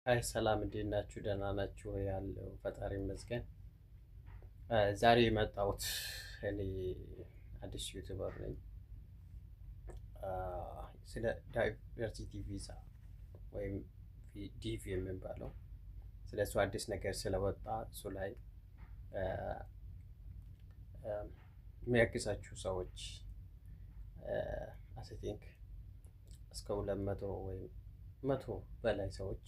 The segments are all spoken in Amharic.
አይ ሰላም እንዴት ናችሁ? ደህና ናችሁ ወይ? ያለው ፈጣሪ ይመስገን። ዛሬ የመጣሁት እኔ አዲስ ዩቲዩበር ነኝ። ስለ ዳይቨርሲቲ ቪዛ ወይም ዲቪ የሚባለው ስለ እሱ አዲስ ነገር ስለወጣ እሱ ላይ የሚያግዛችሁ ሰዎች አይ ቲንክ እስከ 200 ወይም 100 በላይ ሰዎች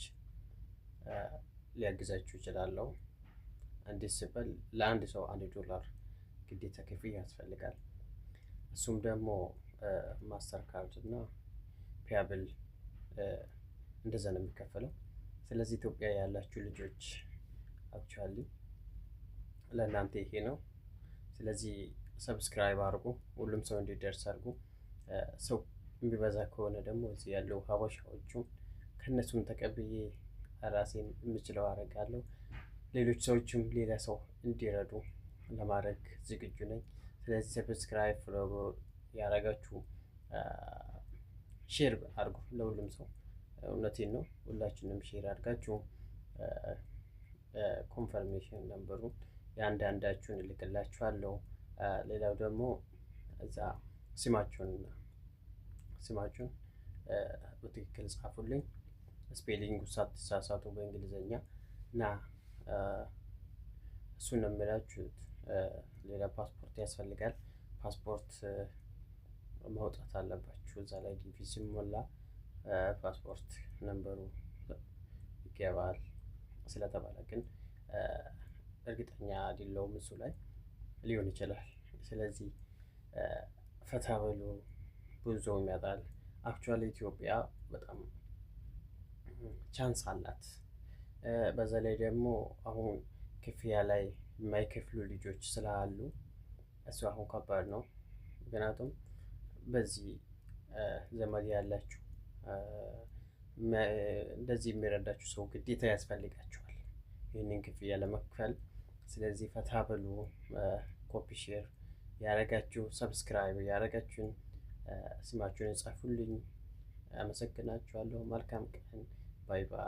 ሊያግዛችሁ ይችላለሁ። እንዴት ሲባል ለአንድ ሰው $1 ግዴታ ክፍያ ያስፈልጋል። እሱም ደግሞ ማስተር ካርድ እና ፔያብል እንደዛ ነው የሚከፈለው። ስለዚህ ኢትዮጵያ ያላችሁ ልጆች አክቹዋሊ ለእናንተ ይሄ ነው። ስለዚህ ሰብስክራይብ አድርጉ፣ ሁሉም ሰው እንዲደርስ አድርጉ። ሰው የሚበዛ ከሆነ ደግሞ እዚህ ያለው ሀበሻዎቹን ከእነሱም ተቀብዬ ራሴን የምችለው አደርጋለሁ። ሌሎች ሰዎችም ሌላ ሰው እንዲረዱ ለማድረግ ዝግጁ ነኝ። ስለዚህ ሰብስክራይብ ፍሎጎ ያደረጋችሁ ሼር አድርጉ ለሁሉም ሰው። እውነቴን ነው። ሁላችንም ሼር አድርጋችሁ ኮንፈርሜሽን ነምበሩን የአንዳንዳችሁን እልክላችኋለሁ። ሌላው ደግሞ እዛ ስማችሁን በትክክል ጻፉልኝ፣ ስፔሊንጉ ሳትሳሳቱ በእንግሊዘኛ እና እሱን ነው የምላችሁት። ሌላ ፓስፖርት ያስፈልጋል። ፓስፖርት ማውጣት አለባችሁ። እዛ ላይ ዲቪ ሲሞላ ፓስፖርት ነምበሩ ይገባል ስለተባለ ግን እርግጠኛ አይደለሁም። እሱ ላይ ሊሆን ይችላል። ስለዚህ ፈታ በሉ፣ ብዙ ሰው ያጣል። አክቹዋሊ ኢትዮጵያ በጣም ቻንስ አላት። በዛ ላይ ደግሞ አሁን ክፍያ ላይ የማይከፍሉ ልጆች ስላሉ እሱ አሁን ከባድ ነው። ምክንያቱም በዚህ ዘመድ ያላችሁ እንደዚህ የሚረዳችሁ ሰው ግዴታ ያስፈልጋችኋል ይህንን ክፍያ ለመክፈል። ስለዚህ ፈታ በሉ፣ ኮፒ ሼር ያደረጋችሁ፣ ሰብስክራይብ ያደረጋችሁን ስማችሁን ጻፉልኝ። አመሰግናችኋለሁ። መልካም ቀን። ባይ ባይ።